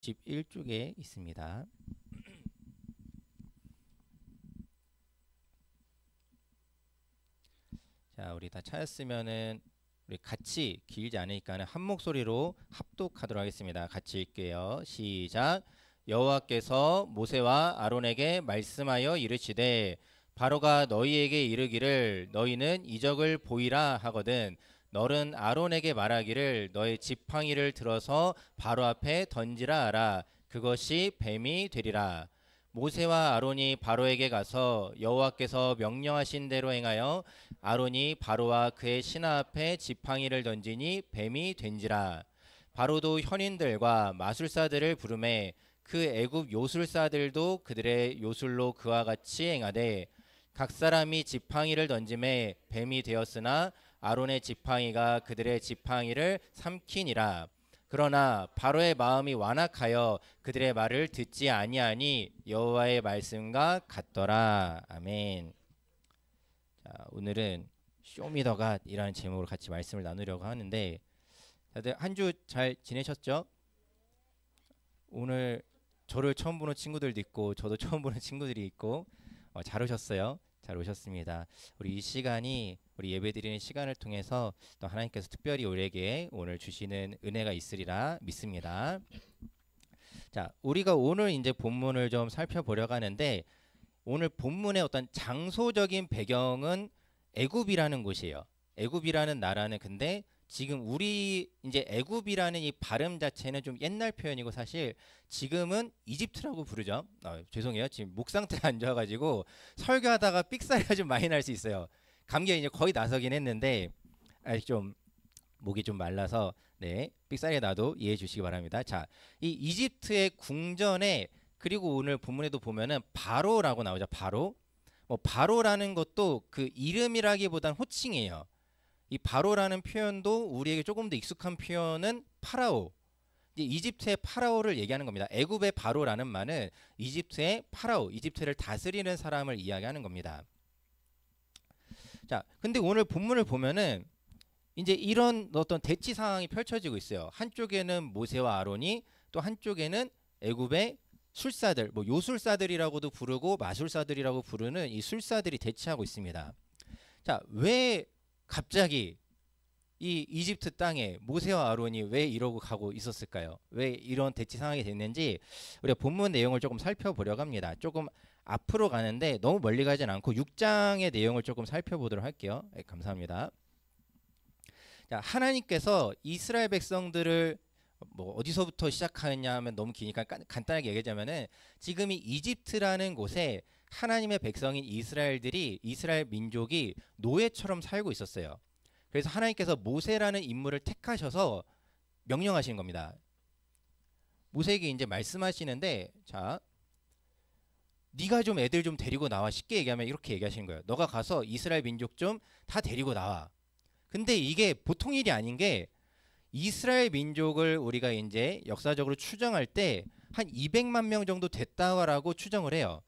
11쪽에 있습니다. 자, 우리 다 찾았으면은 우리 같이 길지 않으니까는 한 목소리로 합독하도록 하겠습니다. 같이 읽게요. 시작. 여호와께서 모세와 아론에게 말씀하여 이르시되 바로가 너희에게 이르기를 너희는 이적을 보이라 하거든 너는 아론에게 말하기를 너의 지팡이를 들어서 바로 앞에 던지라 하라. 그것이 뱀이 되리라. 모세와 아론이 바로에게 가서 여호와께서 명령하신 대로 행하여 아론이 바로와 그의 신하 앞에 지팡이를 던지니 뱀이 된지라. 바로도 현인들과 마술사들을 부르매 그 애굽 요술사들도 그들의 요술로 그와 같이 행하되 각 사람이 지팡이를 던짐에 뱀이 되었으나 아론의 지팡이가 그들의 지팡이를 삼키니라. 그러나 바로의 마음이 완악하여 그들의 말을 듣지 아니하니 여호와의 말씀과 같더라. 아멘. 자, 오늘은 쇼미더갓이라는 제목으로 같이 말씀을 나누려고 하는데 다들 한 주 잘 지내셨죠? 오늘 저를 처음 보는 친구들도 있고 저도 처음 보는 친구들이 있고 잘 오셨어요. 잘 오셨습니다. 우리 이 시간이 우리 예배드리는 시간을 통해서 또 하나님께서 특별히 우리에게 오늘 주시는 은혜가 있으리라 믿습니다. 자, 우리가 오늘 이제 본문을 좀 살펴보려고 하는데 오늘 본문의 어떤 장소적인 배경은 애굽이라는 곳이에요. 애굽이라는 나라는 근데 지금 우리 이제 애굽이라는 이 발음 자체는 좀 옛날 표현이고 사실 지금은 이집트라고 부르죠. 죄송해요. 지금 목 상태가 안 좋아가지고 설교하다가 삑사리가 좀 많이 날 수 있어요. 감기가 이제 거의 나서긴 했는데 아직 좀 목이 좀 말라서 네 삑사리 나도 이해해 주시기 바랍니다. 자, 이 이집트의 궁전에 그리고 오늘 본문에도 보면은 바로라고 나오죠. 바로. 뭐 바로라는 것도 그 이름이라기보단 호칭이에요. 이 바로라는 표현도 우리에게 조금 더 익숙한 표현은 파라오. 이제 이집트의 파라오를 얘기하는 겁니다. 애굽의 바로라는 말은 이집트의 파라오, 이집트를 다스리는 사람을 이야기하는 겁니다. 자, 근데 오늘 본문을 보면은 이제 이런 어떤 대치 상황이 펼쳐지고 있어요. 한쪽에는 모세와 아론이 또 한쪽에는 애굽의 술사들, 뭐 요술사들이라고도 부르고 마술사들이라고 부르는 이 술사들이 대치하고 있습니다. 자, 왜 갑자기 이 이집트 땅에 모세와 아론이 왜 이러고 가고 있었을까요? 왜 이런 대치 상황이 됐는지 우리가 본문 내용을 조금 살펴보려고 합니다. 조금 앞으로 가는데 너무 멀리 가진 않고 6장의 내용을 조금 살펴보도록 할게요. 네, 감사합니다. 자, 하나님께서 이스라엘 백성들을 뭐 어디서부터 시작하느냐 하면 너무 기니까 간단하게 얘기하자면은 지금 이 이집트라는 곳에 하나님의 백성인 이스라엘 민족이 노예처럼 살고 있었어요. 그래서 하나님께서 모세라는 인물을 택하셔서 명령하신 겁니다. 모세에게 이제 말씀하시는데 자, 네가 좀 애들 좀 데리고 나와. 쉽게 얘기하면 이렇게 얘기하시는 거예요. 너가 가서 이스라엘 민족 좀 다 데리고 나와. 근데 이게 보통 일이 아닌 게 이스라엘 민족을 우리가 이제 역사적으로 추정할 때 한 200만 명 정도 됐다라고 추정을 해요.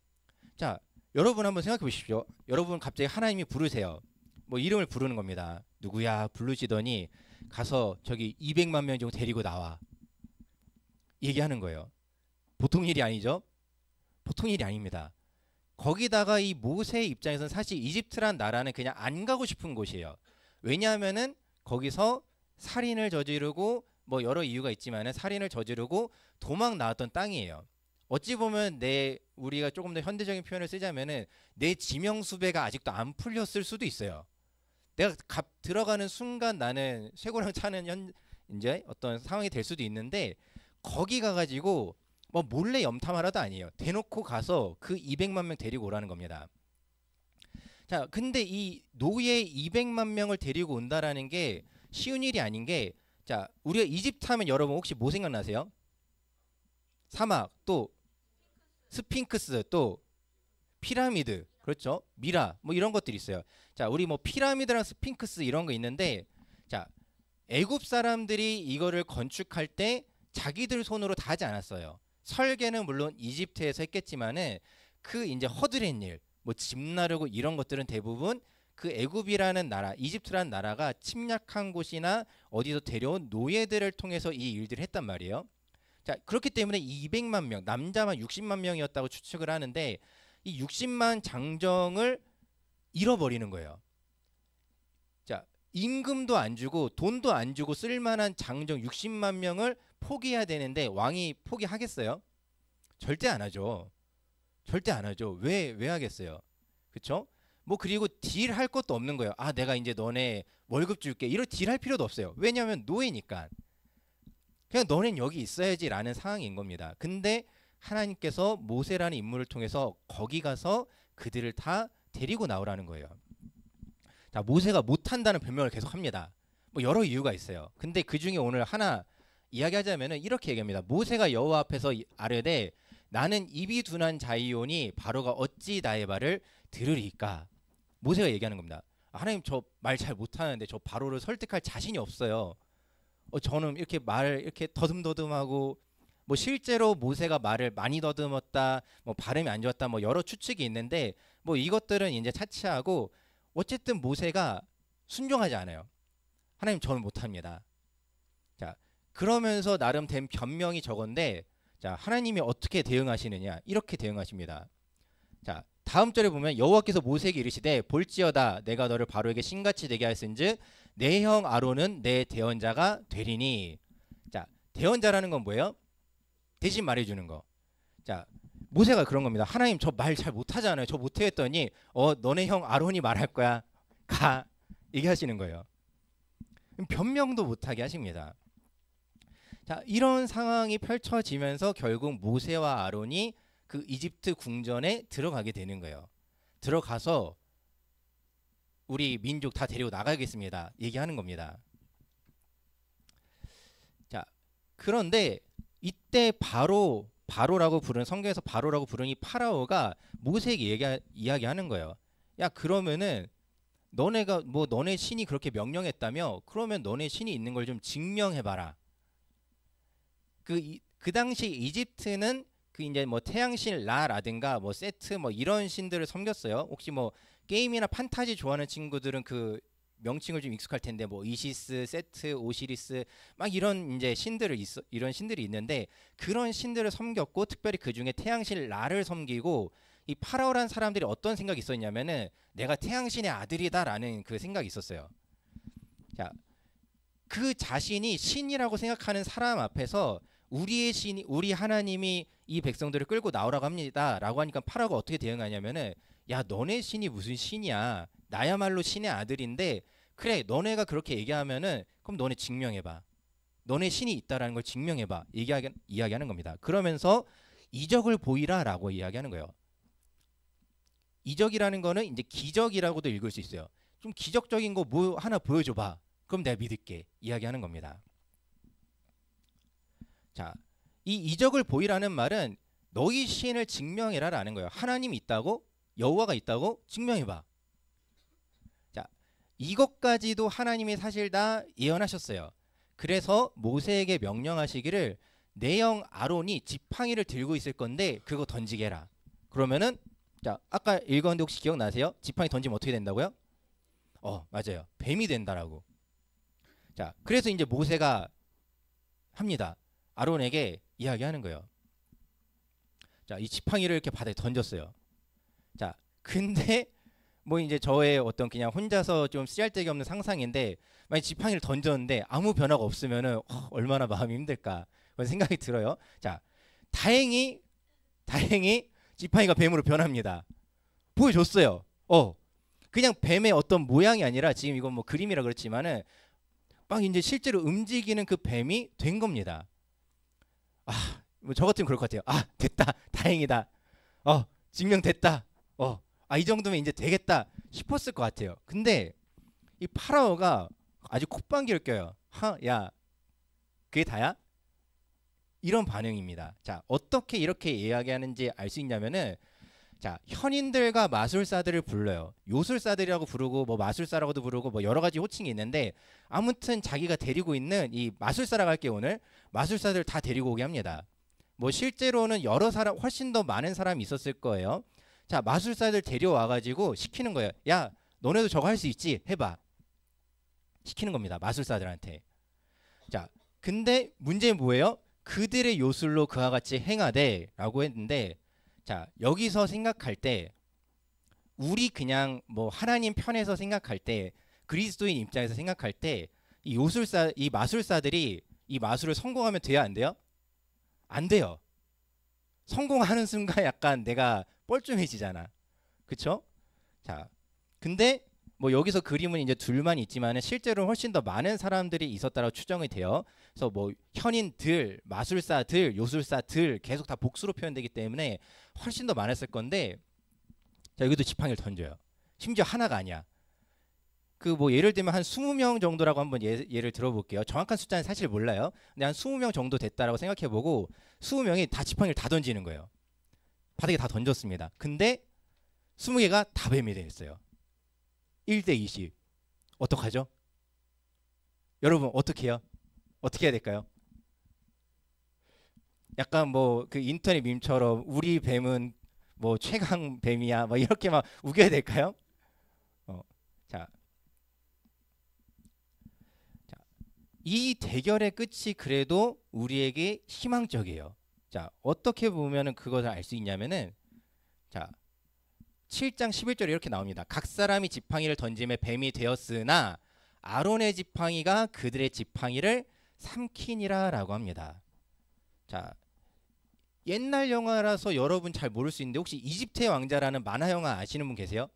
자, 여러분 한번 생각해 보십시오. 여러분 갑자기 하나님이 부르세요. 뭐 이름을 부르는 겁니다. 누구야 부르시더니 가서 저기 200만 명 정도 데리고 나와. 얘기하는 거예요. 보통 일이 아니죠? 보통 일이 아닙니다. 거기다가 이 모세의 입장에서는 사실 이집트란 나라는 그냥 안 가고 싶은 곳이에요. 왜냐하면은 거기서 살인을 저지르고 뭐 여러 이유가 있지만은 살인을 저지르고 도망 나왔던 땅이에요. 어찌 보면 우리가 조금 더 현대적인 표현을 쓰자면은 내 지명수배가 아직도 안 풀렸을 수도 있어요. 내가 들어가는 순간 나는 쇠고랑 차는 이제 어떤 상황이 될 수도 있는데 거기 가가지고 뭐 몰래 염탐하라도 아니에요. 대놓고 가서 그 200만 명 데리고 오라는 겁니다. 자, 근데 이 노예 200만 명을 데리고 온다라는 게 쉬운 일이 아닌 게, 자, 우리가 이집트 하면 여러분 혹시 뭐 생각나세요? 사막, 또 스핑크스, 또 피라미드, 그렇죠? 미라, 뭐 이런 것들이 있어요. 자, 우리 뭐 피라미드랑 스핑크스 이런 거 있는데, 자, 애굽 사람들이 이거를 건축할 때 자기들 손으로 다 하지 않았어요. 설계는 물론 이집트에서 했겠지만은 그 이제 허드렛 일, 뭐 집 나르고 이런 것들은 대부분 그 애굽이라는 나라, 이집트라는 나라가 침략한 곳이나 어디서 데려온 노예들을 통해서 이 일들을 했단 말이에요. 자, 그렇기 때문에 200만 명, 남자만 60만 명이었다고 추측을 하는데 이 60만 장정을 잃어버리는 거예요. 자, 임금도 안 주고 돈도 안 주고 쓸만한 장정 60만 명을 포기해야 되는데 왕이 포기하겠어요? 절대 안 하죠. 절대 안 하죠. 왜 하겠어요? 그쵸? 뭐 그리고 딜할 것도 없는 거예요. 아, 내가 이제 너네 월급 줄게. 이런 딜할 필요도 없어요. 왜냐하면 노예니까. 그냥 너넨 여기 있어야지라는 상황인 겁니다. 근데 하나님께서 모세라는 인물을 통해서 거기 가서 그들을 다 데리고 나오라는 거예요. 자, 모세가 못한다는 변명을 계속 합니다. 뭐 여러 이유가 있어요. 근데 그 중에 오늘 하나 이야기하자면은 이렇게 얘기합니다. 모세가 여호와 앞에서 아뢰되 나는 입이 둔한 자이오니 바로가 어찌 나의 말을 들으리까? 모세가 얘기하는 겁니다. 하나님, 저 말 잘 못하는데 저 바로를 설득할 자신이 없어요. 저는 이렇게 말 이렇게 더듬더듬하고 뭐 실제로 모세가 말을 많이 더듬었다, 뭐 발음이 안 좋았다, 뭐 여러 추측이 있는데 뭐 이것들은 이제 차치하고 어쨌든 모세가 순종하지 않아요. 하나님, 저는 못합니다. 자, 그러면서 나름 된 변명이 저건데, 자, 하나님이 어떻게 대응하시느냐? 이렇게 대응하십니다. 자, 다음 절에 보면 여호와께서 모세에게 이르시되 볼지어다 내가 너를 바로에게 신같이 되게 하였은즉 내 형 아론은 내 대언자가 되리니. 자, 대언자라는 건 뭐예요? 대신 말해주는 거. 자, 모세가 그런 겁니다. 하나님, 저 말 잘 못하잖아요. 저 못해 했더니 너네 형 아론이 말할 거야. 가. 얘기하시는 거예요. 변명도 못하게 하십니다. 자, 이런 상황이 펼쳐지면서 결국 모세와 아론이 그 이집트 궁전에 들어가게 되는 거예요. 들어가서 우리 민족 다 데리고 나가겠습니다. 얘기하는 겁니다. 자, 그런데 이때 바로라고 부르는, 성경에서 바로라고 부르는 이 파라오가 모세에게 이야기하는 거예요. 야, 그러면은 너네가 뭐 너네 신이 그렇게 명령했다며? 그러면 너네 신이 있는 걸 좀 증명해봐라. 그 당시 이집트는 그 이제 뭐 태양신 라라든가 뭐 세트 뭐 이런 신들을 섬겼어요. 혹시 뭐 게임이나 판타지 좋아하는 친구들은 그 명칭을 좀 익숙할 텐데 뭐 이시스, 세트, 오시리스 막 이런 이제 이런 신들이 있는데 그런 신들을 섬겼고 특별히 그 중에 태양신 라를 섬기고 이 파라오란 사람들이 어떤 생각이 있었냐면은 내가 태양신의 아들이다라는 그 생각이 있었어요. 자, 그 자신이 신이라고 생각하는 사람 앞에서 우리의 신이, 우리 하나님이 이 백성들을 끌고 나오라고 합니다라고 하니까 파라오가 어떻게 대응하냐면은 야, 너네 신이 무슨 신이야? 나야말로 신의 아들인데 그래, 너네가 그렇게 얘기하면은 그럼 너네 증명해봐. 너네 신이 있다라는 걸 증명해봐. 이야기하는 겁니다. 그러면서 이적을 보이라라고 이야기하는 거예요. 이적이라는 거는 이제 기적이라고도 읽을 수 있어요. 좀 기적적인 거 뭐 하나 보여줘봐. 그럼 내가 믿을게. 이야기하는 겁니다. 자, 이 이적을 보이라는 말은 너희 신을 증명해라라는 거예요. 하나님이 있다고, 여호와가 있다고 증명해봐. 자, 이것까지도 하나님이 사실 다 예언하셨어요. 그래서 모세에게 명령하시기를 내 형 아론이 지팡이를 들고 있을 건데 그거 던지게 해라. 그러면은 자, 아까 읽었는데 혹시 기억나세요? 지팡이 던지면 어떻게 된다고요? 맞아요. 뱀이 된다라고. 자, 그래서 이제 모세가 합니다. 아론에게 이야기하는 거예요. 자, 이 지팡이를 이렇게 바다에 던졌어요. 자, 근데 뭐 이제 저의 어떤 그냥 혼자서 좀 쓰잘데기 없는 상상인데 만약 지팡이를 던졌는데 아무 변화가 없으면은 얼마나 마음이 힘들까 그런 생각이 들어요. 자, 다행히 지팡이가 뱀으로 변합니다. 보여줬어요. 그냥 뱀의 어떤 모양이 아니라 지금 이건 뭐 그림이라 그렇지만은 막 이제 실제로 움직이는 그 뱀이 된 겁니다. 뭐 저 같으면 그럴 것 같아요. 됐다. 다행이다. 증명됐다. 이 정도면 이제 되겠다 싶었을 것 같아요. 근데 이 파라오가 아주 콧방귀를 껴요. 야, 그게 다야? 이런 반응입니다. 자, 어떻게 이렇게 이야기하는지 알 수 있냐면은 자, 현인들과 마술사들을 불러요. 요술사들이라고 부르고 뭐 마술사라고도 부르고 뭐 여러 가지 호칭이 있는데 아무튼 자기가 데리고 있는 이 마술사라고 할게요. 오늘 마술사들 다 데리고 오게 합니다. 뭐 실제로는 여러 사람, 훨씬 더 많은 사람이 있었을 거예요. 자, 마술사들 데려와 가지고 시키는 거예요. 야, 너네도 저거 할 수 있지? 해봐. 시키는 겁니다. 마술사들한테. 자, 근데 문제는 뭐예요? 그들의 요술로 그와 같이 행하되라고 했는데, 자 여기서 생각할 때 우리 그냥 뭐 하나님 편에서 생각할 때, 그리스도인 입장에서 생각할 때 이 요술사, 이 마술사들이 이 마술을 성공하면 돼야 안 돼요? 안 돼요. 성공하는 순간 약간 내가 뻘쭘해지잖아. 그쵸? 자, 근데 뭐 여기서 그림은 이제 둘만 있지만은 실제로 훨씬 더 많은 사람들이 있었다고 추정이 돼요. 그래서 뭐 현인들, 마술사들, 요술사들 계속 다 복수로 표현되기 때문에 훨씬 더 많았을 건데, 자 여기도 지팡이를 던져요. 심지어 하나가 아니야. 그 뭐 예를 들면 한 20명 정도라고 한번 예를 들어볼게요. 정확한 숫자는 사실 몰라요. 근데 한 20명 정도 됐다라고 생각해보고 20명이 다 지팡이를 다 던지는 거예요. 바닥에 다 던졌습니다. 근데 20개가 다 뱀이 됐어요. 1대 20. 어떡하죠? 여러분 어떻게 해요? 어떻게 해야 될까요? 약간 뭐 그 인터넷 밈처럼 우리 뱀은 뭐 최강 뱀이야 막 이렇게 막 우겨야 될까요? 자, 이 대결의 끝이 그래도 우리에게 희망적이에요. 자, 어떻게 보면은 그것을 알 수 있냐면은, 자 7장 11절에 이렇게 나옵니다. 각 사람이 지팡이를 던짐에 뱀이 되었으나 아론의 지팡이가 그들의 지팡이를 삼키니라라고 합니다. 자, 옛날 영화라서 여러분 잘 모를 수 있는데 혹시 이집트의 왕자라는 만화 영화 아시는 분 계세요?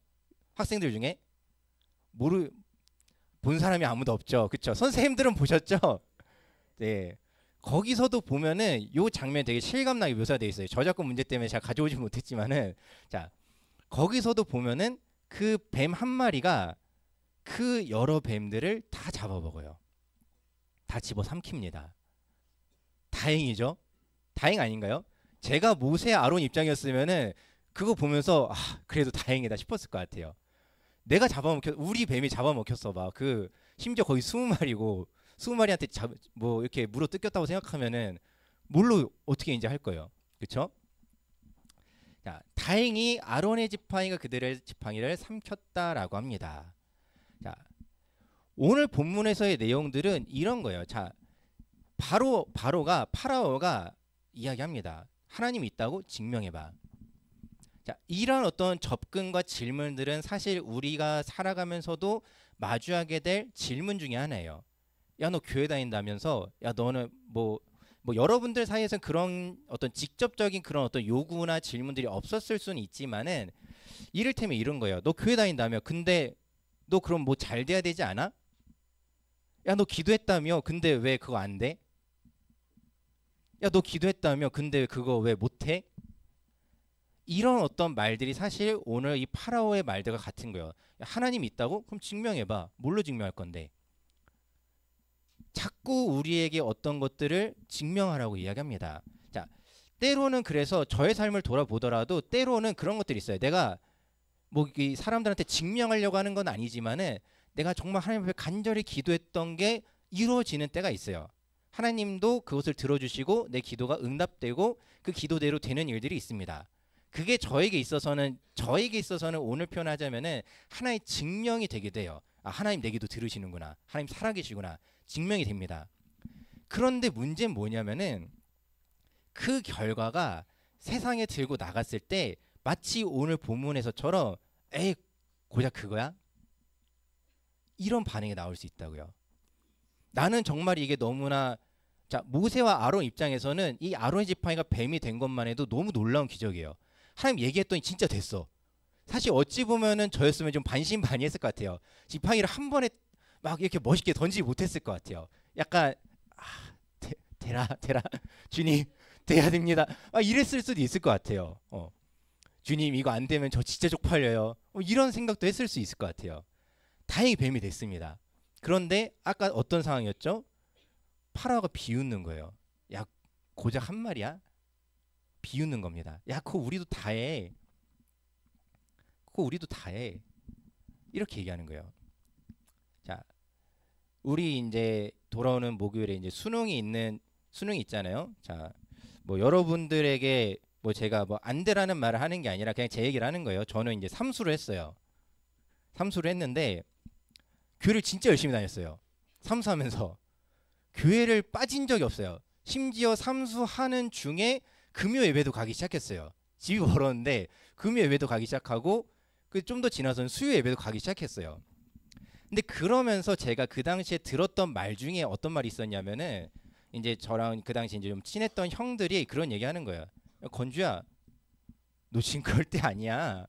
학생들 중에? 본 사람이 아무도 없죠. 그쵸? 선생님들은 보셨죠? 네. 거기서도 보면은 요 장면 되게 실감나게 묘사되어 있어요. 저작권 문제 때문에 제가 가져오지 못했지만은, 자 거기서도 보면은 그 뱀 한 마리가 그 여러 뱀들을 다 잡아먹어요. 다 집어 삼킵니다. 다행이죠? 다행 아닌가요? 제가 모세 아론 입장이었으면은 그거 보면서 그래도 다행이다 싶었을 것 같아요. 내가 우리 뱀이 잡아먹혔어 봐. 그 심지어 거의 20마리고 20마리한테 뭐 이렇게 물어 뜯겼다고 생각하면은 뭘로 어떻게 이제 할 거예요. 그쵸? 자, 다행히 아론의 지팡이가 그들의 지팡이를 삼켰다라고 합니다. 자, 오늘 본문에서의 내용들은 이런 거예요. 자, 파라오가 이야기합니다. 하나님이 있다고 증명해봐. 자, 이런 어떤 접근과 질문들은 사실 우리가 살아가면서도 마주하게 될 질문 중에 하나예요. 야, 너 교회 다닌다면서? 야, 너는 뭐 여러분들 사이에서는 그런 어떤 직접적인 그런 어떤 요구나 질문들이 없었을 수는 있지만은, 이를테면 이런 거예요. 너 교회 다닌다며? 근데 너 그럼 뭐 잘 돼야 되지 않아? 야, 너 기도했다며? 근데 왜 그거 안 돼? 야, 너 기도했다며? 근데 그거 왜 못해? 이런 어떤 말들이 사실 오늘 이 파라오의 말들과 같은 거예요. 하나님 있다고? 그럼 증명해봐. 뭘로 증명할 건데? 자꾸 우리에게 어떤 것들을 증명하라고 이야기합니다. 자, 때로는 그래서 저의 삶을 돌아보더라도 때로는 그런 것들이 있어요. 내가 뭐 이 사람들한테 증명하려고 하는 건 아니지만은 내가 정말 하나님 앞에 간절히 기도했던 게 이루어지는 때가 있어요. 하나님도 그것을 들어주시고 내 기도가 응답되고 그 기도대로 되는 일들이 있습니다. 그게 저에게 있어서는 오늘 표현하자면은 하나의 증명이 되게 돼요. 하나님 내 기도 들으시는구나. 하나님 살아계시구나. 증명이 됩니다. 그런데 문제는 뭐냐면은 그 결과가 세상에 들고 나갔을 때 마치 오늘 본문에서처럼 에이 고작 그거야? 이런 반응이 나올 수 있다고요. 나는 정말 이게 너무나, 자 모세와 아론 입장에서는 이 아론의 지팡이가 뱀이 된 것만 해도 너무 놀라운 기적이에요. 하나님 얘기했더니 진짜 됐어. 사실 어찌 보면은 저였으면 좀 반신반의했을 것 같아요. 지팡이를 한 번에 막 이렇게 멋있게 던지지 못했을 것 같아요. 약간 되라 주님 돼야 됩니다. 이랬을 수도 있을 것 같아요. 주님 이거 안 되면 저 진짜 쪽팔려요. 이런 생각도 했을 수 있을 것 같아요. 다행히 뱀이 됐습니다. 그런데 아까 어떤 상황이었죠? 파라오가 비웃는 거예요. 야 고작 한 마리야? 비웃는 겁니다. 야 그거 우리도 다 해. 이렇게 얘기하는 거예요. 자, 우리 이제 돌아오는 목요일에 이제 수능이 있잖아요. 자, 뭐 여러분들에게 뭐 제가 뭐 안 되라는 말을 하는 게 아니라 그냥 제 얘기를 하는 거예요. 저는 이제 삼수를 했어요. 삼수를 했는데 교회를 진짜 열심히 다녔어요. 삼수하면서 교회를 빠진 적이 없어요. 심지어 삼수하는 중에 금요 예배도 가기 시작했어요. 집이 멀었는데 금요 예배도 가기 시작하고 그 좀 더 지나서는 수요 예배도 가기 시작했어요. 근데 그러면서 제가 그 당시에 들었던 말 중에 어떤 말이 있었냐면은 이제 저랑 그 당시 이제 좀 친했던 형들이 그런 얘기하는 거예요. 야, 건주야, 너 지금 그럴 때 아니야.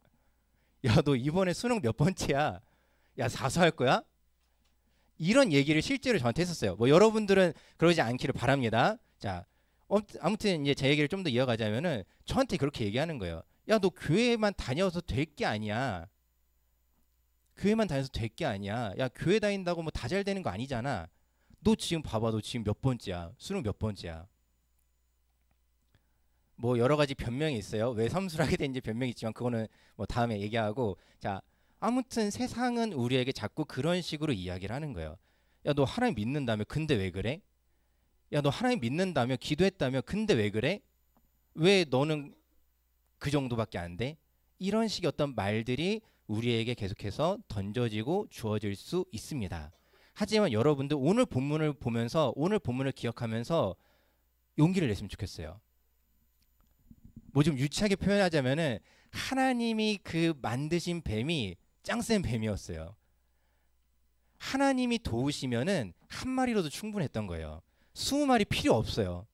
야, 너 이번에 수능 몇 번째야? 야, 사수할 거야? 이런 얘기를 실제로 저한테 했었어요. 뭐 여러분들은 그러지 않기를 바랍니다. 자, 아무튼 이제 제 얘기를 좀 더 이어가자면은 저한테 그렇게 얘기하는 거예요. 야, 너 교회만 다녀서 될 게 아니야. 교회만 다녀서 될 게 아니야. 야, 교회 다닌다고 뭐 다 잘 되는 거 아니잖아. 너 지금 봐봐, 너 지금 몇 번째야? 수능 몇 번째야? 뭐 여러 가지 변명이 있어요. 왜 삼수를 하게 된지 변명이 있지만 그거는 뭐 다음에 얘기하고. 자, 아무튼 세상은 우리에게 자꾸 그런 식으로 이야기를 하는 거예요. 야, 너 하나님 믿는다며 근데 왜 그래? 야, 너 하나님 믿는다며 기도했다며 근데 왜 그래? 왜 너는 그 정도밖에 안 돼? 이런 식의 어떤 말들이 우리에게 계속해서 던져지고 주어질 수 있습니다. 하지만 여러분들 오늘 본문을 보면서 오늘 본문을 기억하면서 용기를 냈으면 좋겠어요. 뭐 좀 유치하게 표현하자면은 하나님이 그 만드신 뱀이 짱센 뱀이었어요. 하나님이 도우시면은 한 마리로도 충분했던 거예요. 20마리 필요 없어요.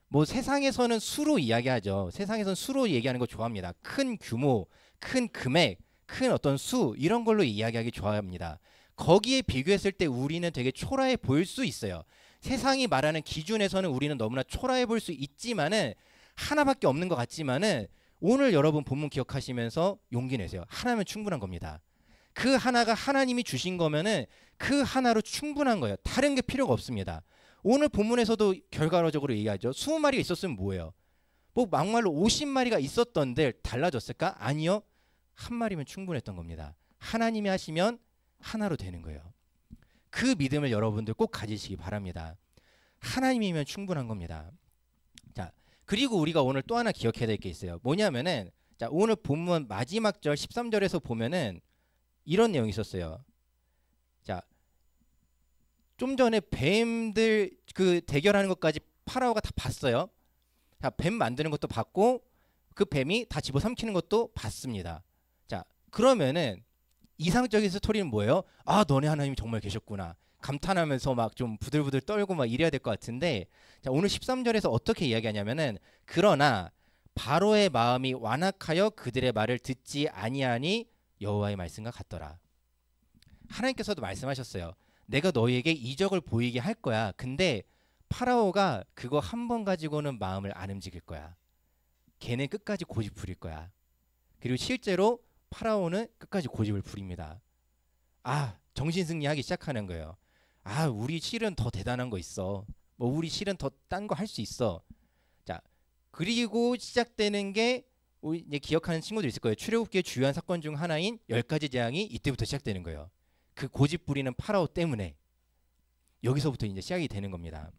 뭐 세상에서는 수로 이야기하죠. 세상에서는 수로 얘기하는 거 좋아합니다. 큰 규모, 큰 금액, 큰 어떤 수 이런 걸로 이야기하기 좋아합니다. 거기에 비교했을 때 우리는 되게 초라해 보일 수 있어요. 세상이 말하는 기준에서는 우리는 너무나 초라해 보일 수 있지만은 하나밖에 없는 것 같지만은 오늘 여러분 본문 기억하시면서 용기 내세요. 하나면 충분한 겁니다. 그 하나가 하나님이 주신 거면은 그 하나로 충분한 거예요. 다른 게 필요가 없습니다. 오늘 본문에서도 결과적으로 얘기하죠. 20마리가 있었으면 뭐예요? 뭐 막말로 50마리가 있었던데 달라졌을까? 아니요. 한 마리면 충분했던 겁니다. 하나님이 하시면 하나로 되는 거예요. 그 믿음을 여러분들 꼭 가지시기 바랍니다. 하나님이면 충분한 겁니다. 자, 그리고 우리가 오늘 또 하나 기억해야 될 게 있어요. 뭐냐면은 자, 오늘 본문 마지막 절 13절에서 보면은 이런 내용이 있었어요. 자, 좀 전에 뱀들 그 대결하는 것까지 파라오가 다 봤어요. 자, 뱀 만드는 것도 봤고 그 뱀이 다 집어삼키는 것도 봤습니다. 자, 그러면은 이상적인 스토리는 뭐예요? 아, 너네 하나님이 정말 계셨구나. 감탄하면서 막 좀 부들부들 떨고 막 이래야 될 것 같은데 자, 오늘 13절에서 어떻게 이야기하냐면은 그러나 바로의 마음이 완악하여 그들의 말을 듣지 아니하니 여호와의 말씀과 같더라. 하나님께서도 말씀하셨어요. 내가 너희에게 이적을 보이게 할 거야. 근데 파라오가 그거 한 번 가지고는 마음을 안 움직일 거야. 걔는 끝까지 고집 부릴 거야. 그리고 실제로 파라오는 끝까지 고집을 부립니다. 아, 정신승리하기 시작하는 거예요. 아, 우리 실은 더 대단한 거 있어. 뭐 우리 실은 더 딴 거 할 수 있어. 자, 그리고 시작되는 게 우리 이제 기억하는 친구들 있을 거예요. 출애굽기의 주요한 사건 중 하나인 10가지 재앙이 이때부터 시작되는 거예요. 그 고집 부리는 파라오 때문에 여기서부터 이제 시작이 되는 겁니다.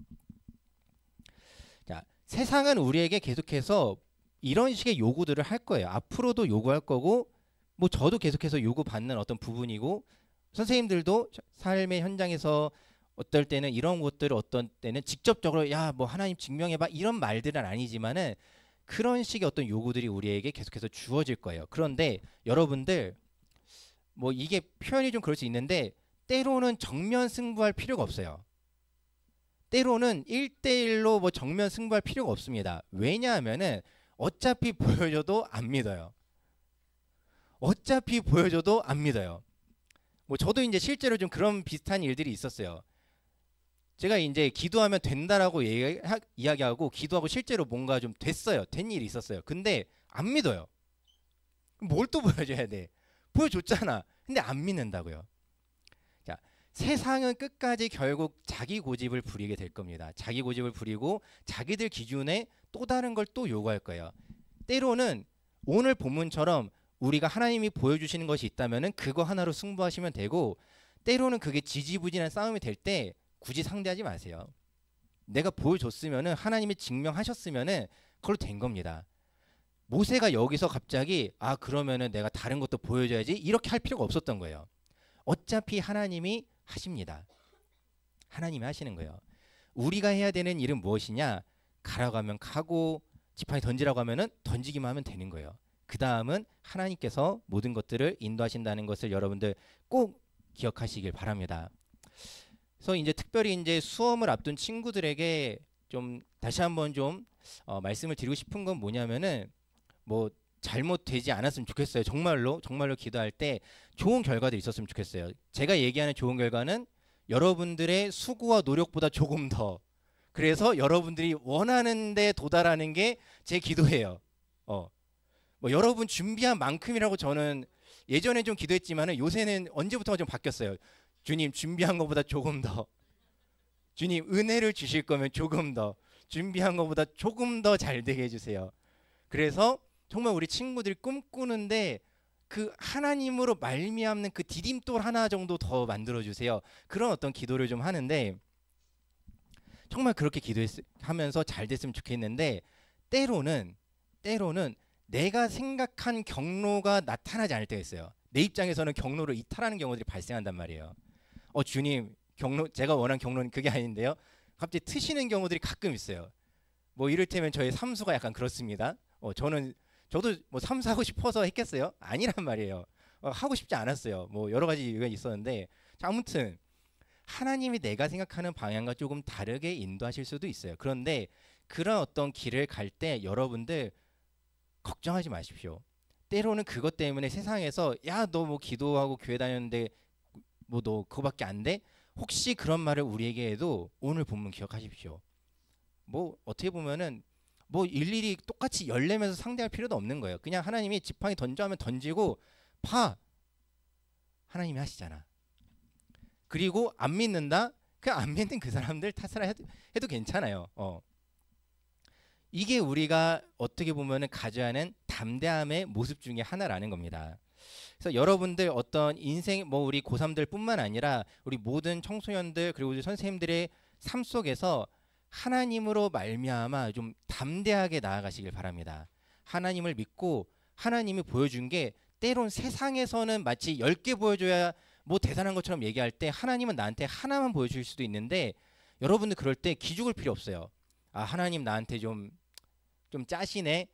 자, 세상은 우리에게 계속해서 이런 식의 요구들을 할 거예요. 앞으로도 요구할 거고 뭐 저도 계속해서 요구받는 어떤 부분이고 선생님들도 삶의 현장에서 어떨 때는 이런 것들을 어떤 때는 직접적으로 야, 뭐 하나님 증명해봐 이런 말들은 아니지만은 그런 식의 어떤 요구들이 우리에게 계속해서 주어질 거예요. 그런데 여러분들 뭐 이게 표현이 좀 그럴 수 있는데 때로는 정면 승부할 필요가 없어요. 때로는 1대1로 뭐 정면 승부할 필요가 없습니다. 왜냐하면은 어차피 보여줘도 안 믿어요. 어차피 보여줘도 안 믿어요. 뭐 저도 이제 실제로 좀 그런 비슷한 일들이 있었어요. 제가 이제 기도하면 된다라고 이야기하고 기도하고 실제로 뭔가 좀 됐어요. 된 일이 있었어요. 근데 안 믿어요. 뭘 또 보여줘야 돼? 보여줬잖아. 근데 안 믿는다고요. 자, 세상은 끝까지 결국 자기 고집을 부리게 될 겁니다. 자기 고집을 부리고 자기들 기준에 또 다른 걸 또 요구할 거예요. 때로는 오늘 본문처럼 우리가 하나님이 보여주시는 것이 있다면은 그거 하나로 승부하시면 되고 때로는 그게 지지부진한 싸움이 될 때 굳이 상대하지 마세요. 내가 보여줬으면은 하나님이 증명하셨으면은 그걸로 된 겁니다. 모세가 여기서 갑자기 아 그러면은 내가 다른 것도 보여줘야지 이렇게 할 필요가 없었던 거예요. 어차피 하나님이 하십니다. 하나님이 하시는 거예요. 우리가 해야 되는 일은 무엇이냐? 가라고 하면 가고 지팡이 던지라고 하면은 던지기만 하면 되는 거예요. 그 다음은 하나님께서 모든 것들을 인도하신다는 것을 여러분들 꼭 기억하시길 바랍니다. 그래서 이제 특별히 이제 수험을 앞둔 친구들에게 좀 다시 한번 좀 말씀을 드리고 싶은 건 뭐냐면은 뭐 잘못되지 않았으면 좋겠어요. 정말로 기도할 때 좋은 결과도 있었으면 좋겠어요. 제가 얘기하는 좋은 결과는 여러분들의 수고와 노력보다 조금 더, 그래서 여러분들이 원하는 데 도달하는 게 제 기도예요. 뭐 여러분 준비한 만큼이라고 저는 예전에 좀 기도했지만은 요새는 언제부턴가 좀 바뀌었어요. 주님 준비한 것보다 조금 더, 주님 은혜를 주실 거면 조금 더, 준비한 것보다 조금 더 잘 되게 해주세요. 그래서 정말 우리 친구들이 꿈꾸는데 그 하나님으로 말미암는 그 디딤돌 하나 정도 더 만들어 주세요. 그런 어떤 기도를 좀 하는데 정말 그렇게 기도하면서 잘 됐으면 좋겠는데 때로는 내가 생각한 경로가 나타나지 않을 때가 있어요. 내 입장에서는 경로를 이탈하는 경우들이 발생한단 말이에요. 주님 경로, 제가 원한 경로는 그게 아닌데요. 갑자기 트시는 경우들이 가끔 있어요. 뭐 이를테면 저의 삼수가 약간 그렇습니다. 저도 뭐 삼수하고 싶어서 했겠어요? 아니란 말이에요. 하고 싶지 않았어요. 뭐 여러 가지 이유가 있었는데, 자, 아무튼 하나님이 내가 생각하는 방향과 조금 다르게 인도하실 수도 있어요. 그런데 그런 어떤 길을 갈 때 여러분들 걱정하지 마십시오. 때로는 그것 때문에 세상에서 야, 너 뭐 기도하고 교회 다녔는데 뭐 너 그거밖에 안 돼? 혹시 그런 말을 우리에게 해도 오늘 본문 기억하십시오. 뭐 어떻게 보면은 뭐 일일이 똑같이 열내면서 상대할 필요도 없는 거예요. 그냥 하나님이 지팡이 던져 하면 던지고 봐. 하나님이 하시잖아. 그리고 안 믿는다? 그냥 안 믿는 그 사람들 탓을 해도 괜찮아요. 이게 우리가 어떻게 보면은 가져야 하는 담대함의 모습 중에 하나라는 겁니다. 그래서 여러분들 어떤 인생, 뭐 우리 고3들 뿐만 아니라 우리 모든 청소년들 그리고 우리 선생님들의 삶 속에서 하나님으로 말미암아 좀 담대하게 나아가시길 바랍니다. 하나님을 믿고 하나님이 보여준 게 때론 세상에서는 마치 10개 보여줘야 뭐 대단한 것처럼 얘기할 때 하나님은 나한테 하나만 보여줄 수도 있는데 여러분들 그럴 때 기죽을 필요 없어요. 아, 하나님 나한테 좀 짜시네,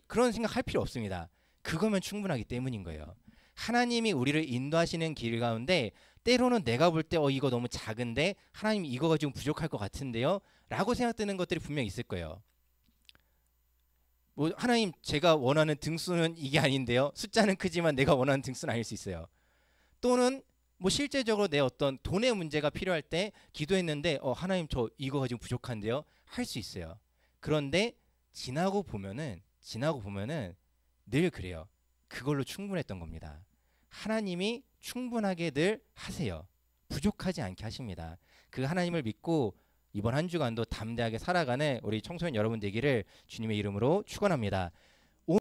그런 생각 할 필요 없습니다. 그거면 충분하기 때문인 거예요. 하나님이 우리를 인도하시는 길 가운데 때로는 내가 볼 때 이거 너무 작은데 하나님 이거가 좀 부족할 것 같은데요 라고 생각되는 것들이 분명히 있을 거예요. 뭐 하나님 제가 원하는 등수는 이게 아닌데요, 숫자는 크지만 내가 원하는 등수는 아닐 수 있어요. 또는 뭐 실제적으로 내 어떤 돈의 문제가 필요할 때 기도했는데 하나님 저 이거가 지금 부족한데요 할 수 있어요. 그런데 지나고 보면은 늘 그래요. 그걸로 충분했던 겁니다. 하나님이 충분하게 늘 하세요. 부족하지 않게 하십니다. 그 하나님을 믿고 이번 한 주간도 담대하게 살아가는 우리 청소년 여러분 되기를 주님의 이름으로 축원합니다.